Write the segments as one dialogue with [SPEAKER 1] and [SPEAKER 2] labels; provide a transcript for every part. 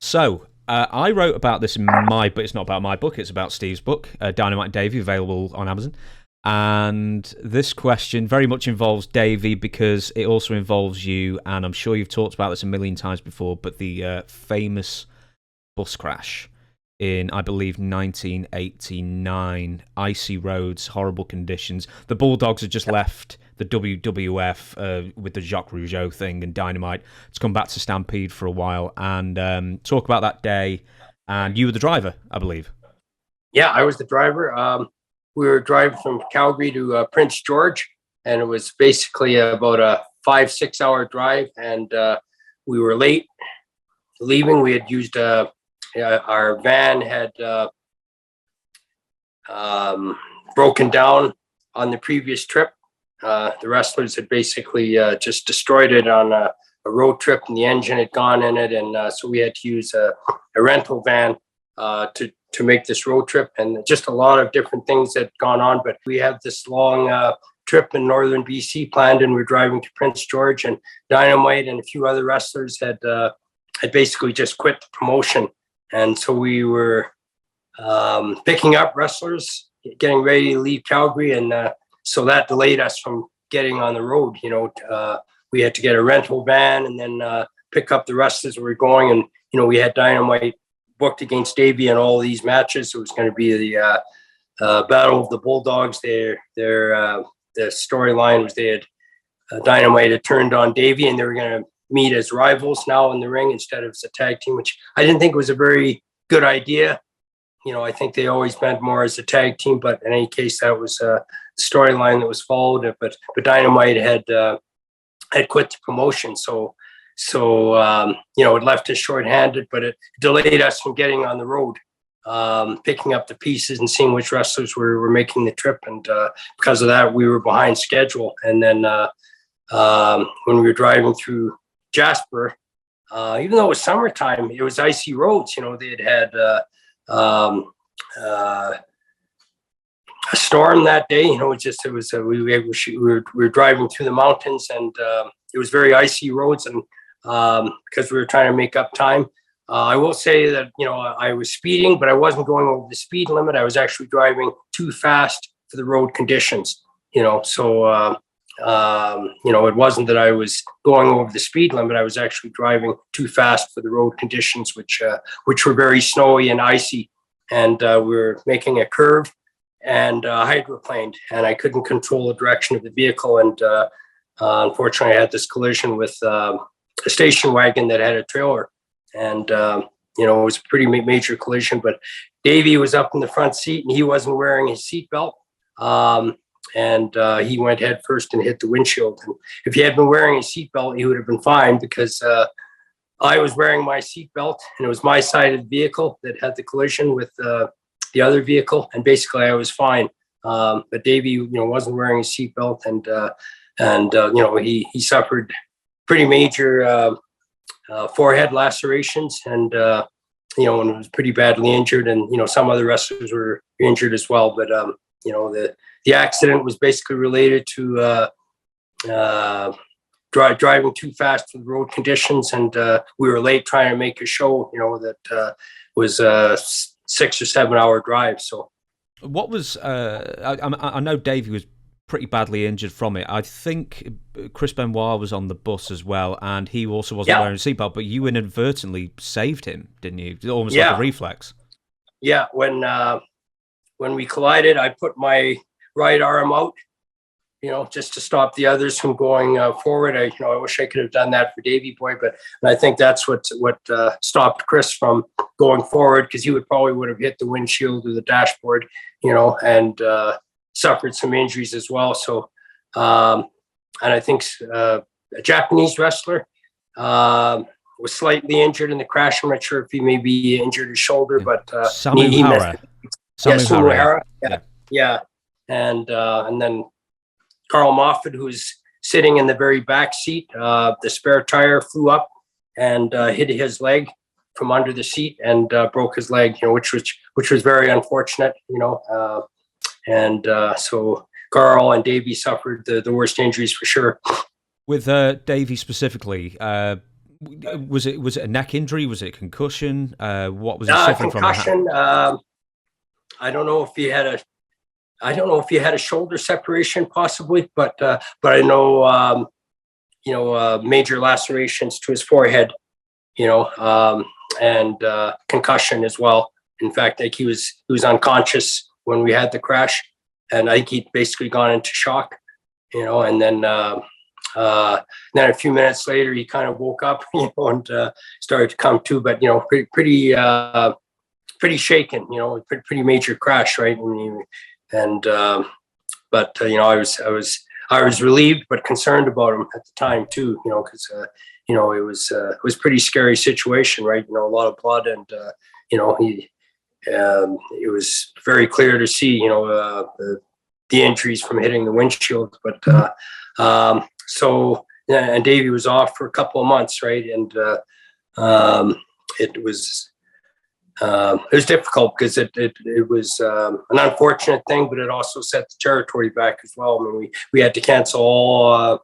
[SPEAKER 1] So, I wrote about this in my book. It's not about my book, it's about Steve's book, Dynamite and Davey, available on Amazon. And this question very much involves Davey because it also involves you, and I'm sure you've talked about this a million times before, but the famous bus crash in, I believe, 1989. Icy roads, horrible conditions. The Bulldogs had just left the WWF with the Jacques Rougeau thing and Dynamite. It's come back to Stampede for a while and talk about that day. And you were the driver, I believe.
[SPEAKER 2] Yeah, I was the driver. We were driving from Calgary to Prince George, and it was basically about a 5-6 hour drive. And we were late leaving. We had used our van had broken down on the previous trip. The wrestlers had basically just destroyed it on a road trip, and the engine had gone in it, and so we had to use a rental van to make this road trip, and just a lot of different things had gone on. But we had this long trip in northern BC planned, and we're driving to Prince George, and Dynamite and a few other wrestlers had basically just quit the promotion, and so we were picking up wrestlers, getting ready to leave Calgary, and so that delayed us from getting on the road. We had to get a rental van and then pick up the wrestlers we were going, and we had Dynamite booked against Davey in all these matches. It was going to be the Battle of the Bulldogs. The storyline was they had Dynamite had turned on Davey, and they were going to meet as rivals now in the ring instead of as a tag team, which I didn't think was a very good idea. I think they always meant more as a tag team, but in any case, that was a storyline that was followed. But Dynamite had quit the promotion, so it left us shorthanded, but it delayed us from getting on the road, picking up the pieces and seeing which wrestlers were making the trip. And because of that, we were behind schedule. And then when we were driving through Jasper, even though it was summertime, it was icy roads. They had a storm that day. We were driving through the mountains, and it was very icy roads, and because we were trying to make up time. I will say that I was speeding, but I wasn't going over the speed limit. I was actually driving too fast for the road conditions. So it wasn't that I was going over the speed limit. I was actually driving too fast for the road conditions, which were very snowy and icy, and we were making a curve and hydroplaned, and I couldn't control the direction of the vehicle, and unfortunately I had this collision with a station wagon that had a trailer, and it was a pretty major collision. But Davey was up in the front seat, and he wasn't wearing his seatbelt, and he went head first and hit the windshield. And if he had been wearing his seatbelt, he would have been fine, because I was wearing my seatbelt, and it was my side of the vehicle that had the collision with the other vehicle, and basically I was fine. But Davey, wasn't wearing his seatbelt, and he suffered pretty major forehead lacerations, and and was pretty badly injured, and some other wrestlers were injured as well. But the accident was basically related to driving too fast for the road conditions, and we were late trying to make a show that was 6 or 7 hour drive. So
[SPEAKER 1] what was I know Davey was pretty badly injured from it. I think Chris Benoit was on the bus as well, and he also wasn't wearing a seatbelt, but you inadvertently saved him, didn't you? Almost like a reflex.
[SPEAKER 2] Yeah, when we collided, I put my right arm out, just to stop the others from going forward. I wish I could have done that for Davey Boy, but I think that's what stopped Chris from going forward, because he would have hit the windshield or the dashboard, and suffered some injuries as well. So, and I think a Japanese wrestler was slightly injured in the crash. I'm not sure if he maybe injured his shoulder, but
[SPEAKER 1] Samuhara.
[SPEAKER 2] Yeah. And then Carl Moffat, who's sitting in the very back seat, the spare tire flew up and hit his leg from under the seat and broke his leg, which was very unfortunate, and so Carl and Davey suffered the worst injuries for sure.
[SPEAKER 1] With Davey specifically, Was it a neck injury? Was it a concussion? What was he suffering
[SPEAKER 2] concussion, from? I don't know if he had a shoulder separation possibly, but I know major lacerations to his forehead, and concussion as well. In fact, like he was unconscious when we had the crash, and I think he'd basically gone into shock, and then a few minutes later he kind of woke up, and started to come to, but pretty shaken, pretty major crash, right? I was relieved but concerned about him at the time too, because it was pretty scary situation, right? A lot of blood, and it was very clear to see, the injuries from hitting the windshield. But and Davey was off for a couple of months, right? And it was difficult because it was an unfortunate thing, but it also set the territory back as well. I mean, we had to cancel all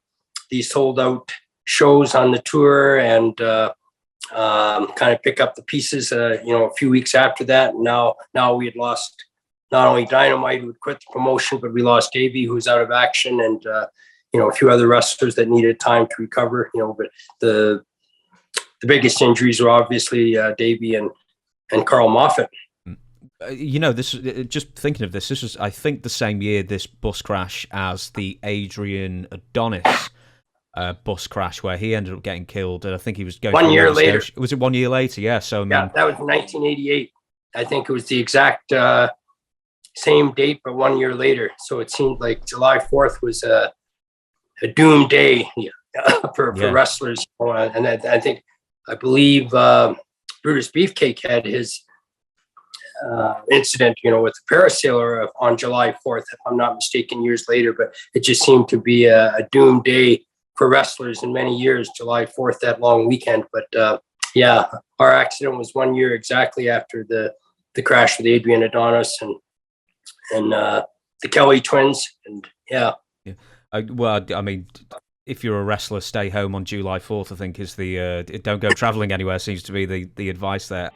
[SPEAKER 2] these sold out shows on the tour, and kind of pick up the pieces, a few weeks after that. And now we had lost not only Dynamite, who had quit the promotion, but we lost Davey, who was out of action, and a few other wrestlers that needed time to recover. But the biggest injuries were obviously Davey and Carl Moffat.
[SPEAKER 1] This, just thinking of this was, I think, the same year, this bus crash, as the Adrian Adonis bus crash, where he ended up getting killed, and I think he was going
[SPEAKER 2] 1 year later.
[SPEAKER 1] Was it 1 year later? Yeah. So
[SPEAKER 2] that was 1988. I think it was the exact same date, but 1 year later. So it seemed like July 4th was a doom day for wrestlers. And I believe Brutus Beefcake had his incident, with the parasailer on July 4th, if I'm not mistaken, years later. But it just seemed to be a doom day for wrestlers in many years, July 4th, that long weekend. But our accident was 1 year exactly after the crash with Adrian Adonis and the Kelly twins. And
[SPEAKER 1] well, I mean, if you're a wrestler, stay home on July 4th, I think, is the don't go traveling anywhere seems to be the advice there.